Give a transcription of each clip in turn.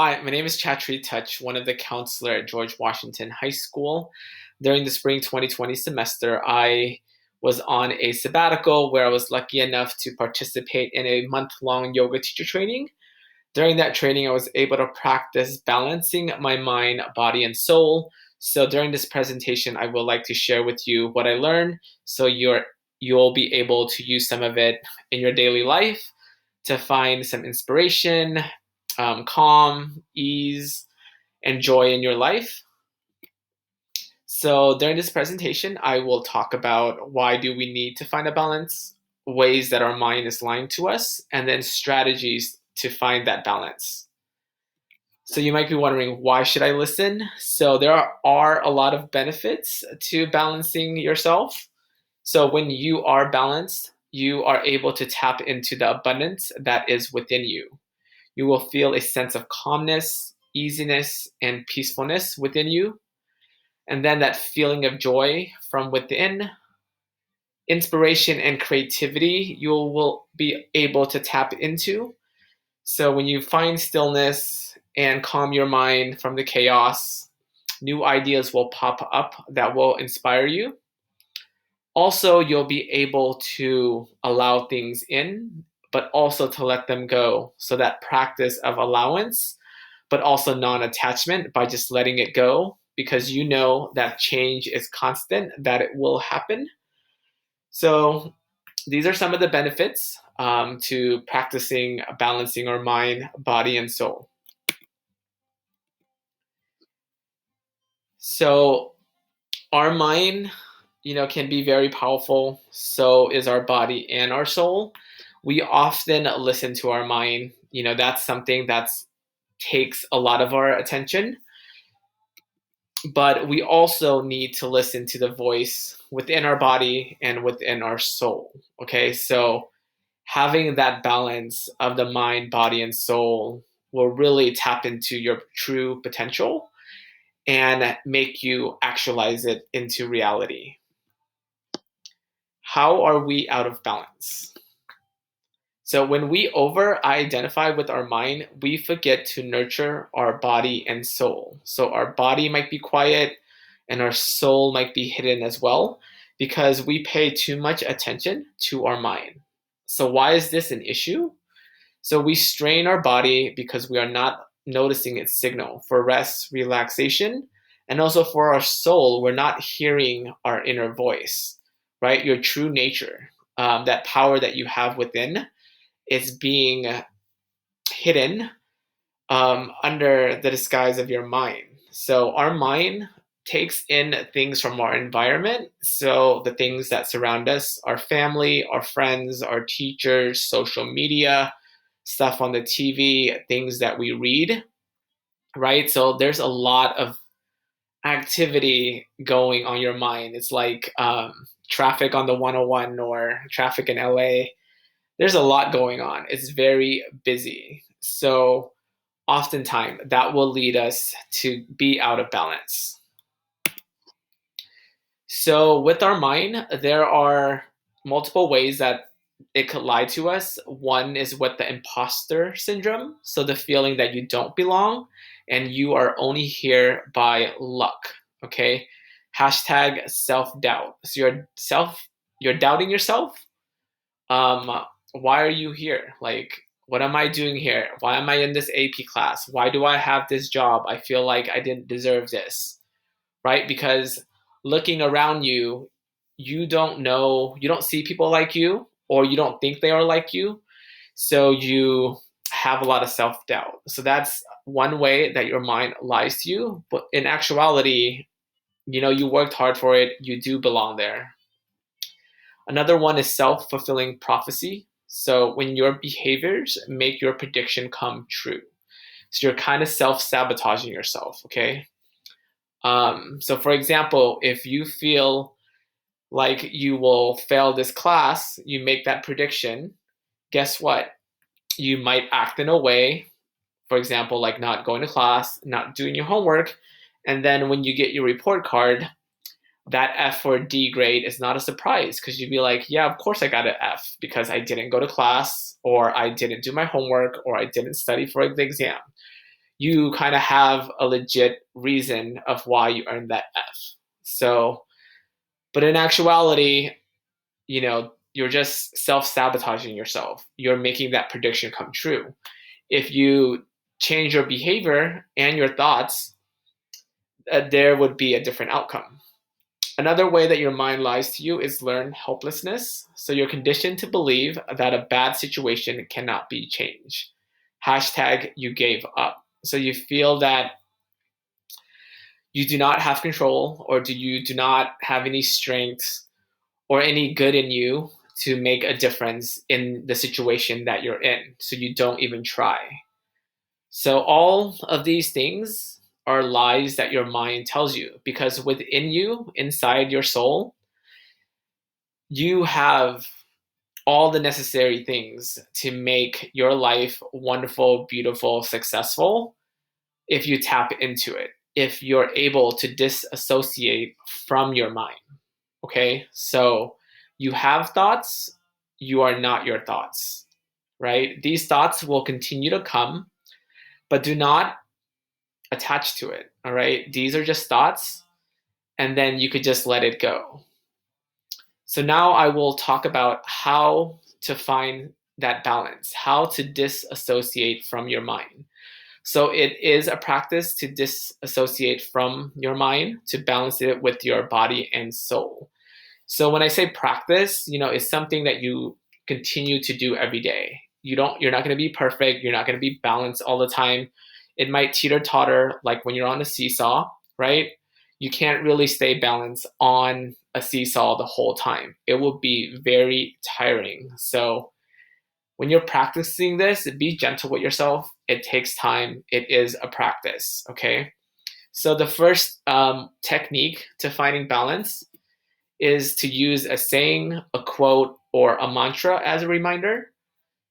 Hi, my name is Chatri Touch, one of the counselor at George Washington High School. During the spring 2020 semester, I was on a sabbatical where I was lucky enough to participate in a month-long yoga teacher training. During that training, I was able to practice balancing my mind, body, and soul. So during this presentation, I would like to share with you what I learned so you'll be able to use some of it in your daily life to find some inspiration, calm, ease, and joy in your life. So during this presentation, I will talk about why do we need to find a balance, ways that our mind is lying to us, and then strategies to find that balance. So you might be wondering, why should I listen? So there are a lot of benefits to balancing yourself. So when you are balanced, you are able to tap into the abundance that is within you. You will feel a sense of calmness, easiness, and peacefulness within you. And then that feeling of joy from within, inspiration and creativity, you will be able to tap into. So when you find stillness and calm your mind from the chaos, new ideas will pop up that will inspire you. Also, you'll be able to allow things in, but also to let them go. So that practice of allowance, but also non-attachment by just letting it go because you know that change is constant, that it will happen. So these are some of the benefits to practicing balancing our mind, body, and soul. So our mind, can be very powerful. So is our body and our soul. We often listen to our mind. That's something that takes a lot of our attention. But we also need to listen to the voice within our body and within our soul. Okay, so having that balance of the mind, body, and soul will really tap into your true potential and make you actualize it into reality. How are we out of balance? So when we over identify with our mind, we forget to nurture our body and soul. So our body might be quiet and our soul might be hidden as well because we pay too much attention to our mind. So why is this an issue? So we strain our body because we are not noticing its signal for rest, relaxation, and also for our soul, we're not hearing our inner voice, right? Your true nature, that power that you have within is being hidden under the disguise of your mind. So our mind takes in things from our environment. So the things that surround us, our family, our friends, our teachers, social media, stuff on the TV, things that we read, right? So there's a lot of activity going on your mind. It's like traffic on the 101 or traffic in LA. There's a lot going on. It's very busy. So oftentimes that will lead us to be out of balance. So with our mind, there are multiple ways that it could lie to us. One is with the imposter syndrome. So the feeling that you don't belong and you are only here by luck. Okay. Hashtag self-doubt. So you're doubting yourself. Um, why are you here? Like, what am I doing here? Why am I in this AP class? Why do I have this job? I feel like I didn't deserve this, right? Because looking around you, you don't know, you don't see people like you, or you don't think they are like you. So you have a lot of self doubt. So that's one way that your mind lies to you. But in actuality, you worked hard for it, you do belong there. Another one is self fulfilling prophecy. So when your behaviors make your prediction come true. So you're kind of self sabotaging yourself, okay? So for example, if you feel like you will fail this class, you make that prediction, guess what? You might act in a way, for example, like not going to class, not doing your homework, and then when you get your report card, that F or D grade is not a surprise because you'd be like, yeah, of course I got an F because I didn't go to class or I didn't do my homework or I didn't study for the exam. you kind of have a legit reason of why you earned that F. So, but in actuality, you're just self-sabotaging yourself. You're making that prediction come true. If you change your behavior and your thoughts, there would be a different outcome. Another way that your mind lies to you is learned helplessness. So you're conditioned to believe that a bad situation cannot be changed. Hashtag you gave up. So you feel that you do not have control, or you do not have any strength or any good in you to make a difference in the situation that you're in. So you don't even try. So all of these things are lies that your mind tells you, because within you, inside your soul, you have all the necessary things to make your life wonderful, beautiful, successful if you tap into it, if you're able to disassociate from your mind. Okay? So you have thoughts, you are not your thoughts, right? These thoughts will continue to come, but do not attach to it. All right? These are just thoughts, and then you could just let it go. So now I will talk about how to find that balance, how to disassociate from your mind. So it is a practice to disassociate from your mind, to balance it with your body and soul. So when I say practice, it's something that you continue to do every day. You're not going to be perfect. You're not going to be balanced all the time. It might teeter totter, like when you're on a seesaw, right? You can't really stay balanced on a seesaw the whole time. It will be very tiring. So when you're practicing this, be gentle with yourself. It takes time. It is a practice. Okay. So the first technique to finding balance is to use a saying, a quote, or a mantra as a reminder.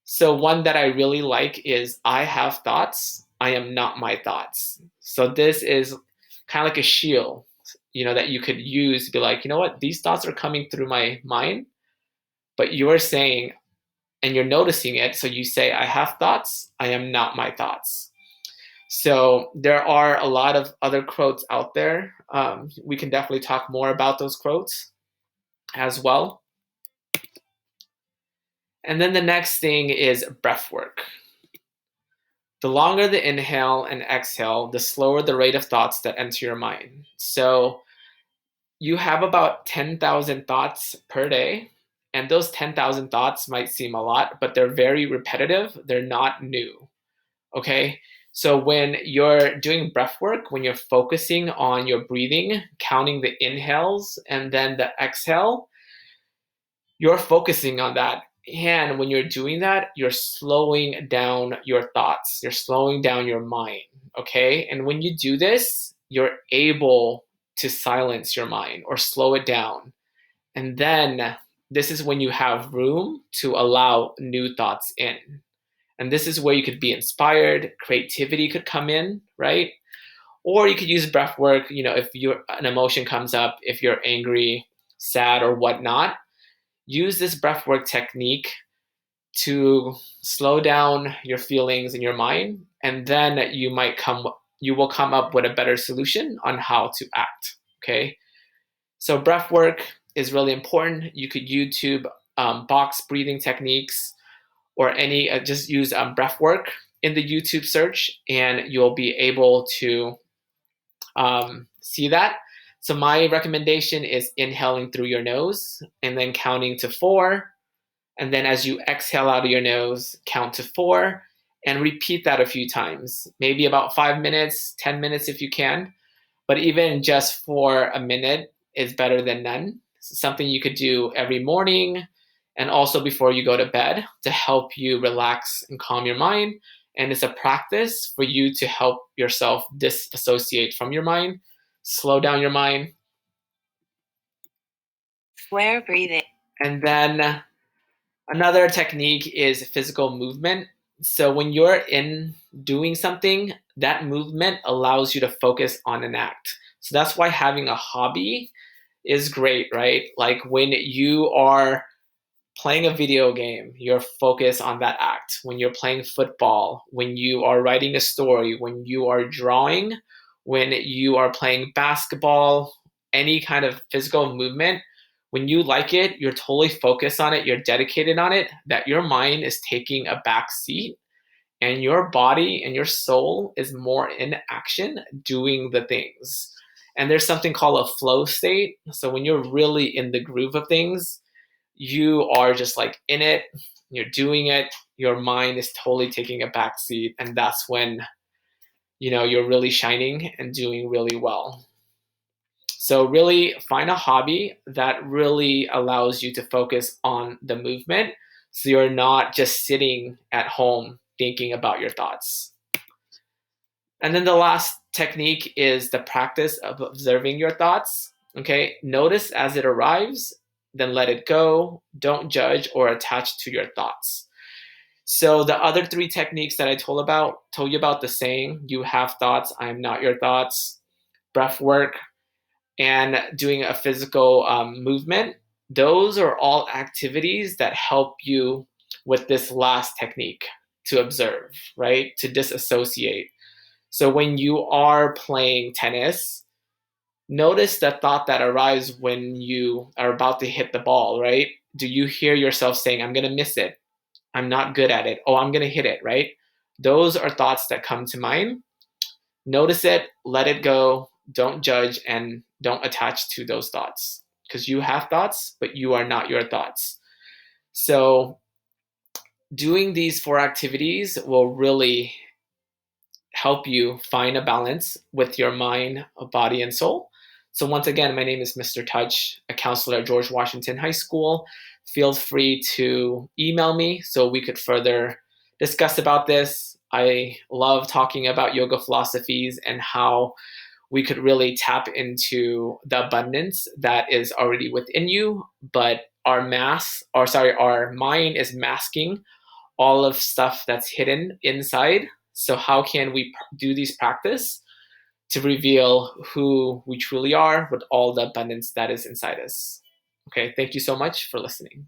So one that I really like is, I have thoughts, I am not my thoughts. So this is kind of like a shield, that you could use to be like, you know what, these thoughts are coming through my mind, but you're saying, and you're noticing it. So you say, I have thoughts, I am not my thoughts. So there are a lot of other quotes out there. We can definitely talk more about those quotes as well. And then the next thing is breath work. The longer the inhale and exhale, the slower the rate of thoughts that enter your mind. So you have about 10,000 thoughts per day. And those 10,000 thoughts might seem a lot, but they're very repetitive. They're not new. Okay. So when you're doing breath work, when you're focusing on your breathing, counting the inhales and then the exhale, you're focusing on that. And when you're doing that, you're slowing down your thoughts. You're slowing down your mind. Okay. And when you do this, you're able to silence your mind or slow it down. And then this is when you have room to allow new thoughts in. And this is where you could be inspired, creativity could come in, right? Or you could use breath work, if an emotion comes up, if you're angry, sad, or whatnot, use this breathwork technique to slow down your feelings in your mind, and then you will come up with a better solution on how to act. Okay, so breathwork is really important. You could YouTube box breathing techniques, or any just use breathwork in the YouTube search, and you'll be able to see that. So my recommendation is inhaling through your nose and then counting to 4. And then as you exhale out of your nose, count to 4 and repeat that a few times, maybe about 5 minutes, 10 minutes if you can. But even just for a minute is better than none. It's something you could do every morning and also before you go to bed to help you relax and calm your mind. And it's a practice for you to help yourself disassociate from your mind, slow down your mind. Square breathing. And then another technique is physical movement. So when you're in doing something, that movement allows you to focus on an act. So that's why having a hobby is great, right? Like when you are playing a video game, you're focused on that act. When you're playing football, when you are writing a story, when you are drawing, when you are playing basketball, any kind of physical movement, when you like it, you're totally focused on it, you're dedicated on it, that your mind is taking a back seat and your body and your soul is more in action doing the things. And there's something called a flow state. So when you're really in the groove of things, you are just like in it, you're doing it, your mind is totally taking a back seat, and that's when you're really shining and doing really well. So really find a hobby that really allows you to focus on the movement, so you're not just sitting at home thinking about your thoughts. And then the last technique is the practice of observing your thoughts. Okay, notice as it arrives, then let it go. Don't judge or attach to your thoughts. So the other three techniques that I told you about, the saying, you have thoughts, I am not your thoughts, breath work, and doing a physical movement, those are all activities that help you with this last technique, to observe, right? To disassociate. So when you are playing tennis, notice the thought that arrives when you are about to hit the ball, right? Do you hear yourself saying, I'm going to miss it? I'm not good at it. Oh, I'm going to hit it, right? Those are thoughts that come to mind. Notice it, let it go, don't judge, and don't attach to those thoughts, because you have thoughts, but you are not your thoughts. So doing these 4 activities will really help you find a balance with your mind, body, and soul. So once again, my name is Mr. Touch, a counselor at George Washington High School. Feel free to email me so we could further discuss about this. I love talking about yoga philosophies and how we could really tap into the abundance that is already within you, but our mind is masking all of stuff that's hidden inside. So how can we do these practice to reveal who we truly are with all the abundance that is inside us? Okay, thank you so much for listening.